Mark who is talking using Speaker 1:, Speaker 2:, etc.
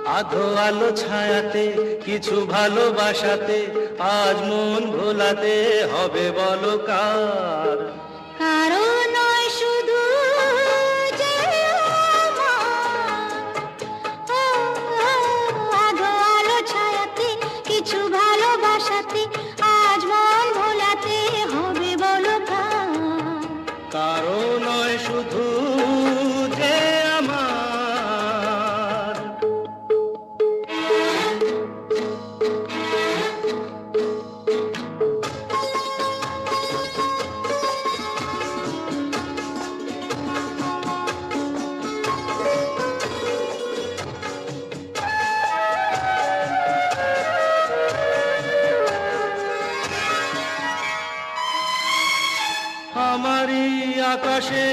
Speaker 1: আধো আলো ছায়াতে কিছু ভালোবাসাতে আজ মন ভোলাতে হবে বলো কার।
Speaker 2: কারো নয় শুধু যে আমার, ও, আধো আলো ছায়াতে কিছু ভালোবাসাতে আজ মন ভোলাতে হবে বলো কার।
Speaker 1: কারো নয় শুধু যে আমার। আমারই আকাশে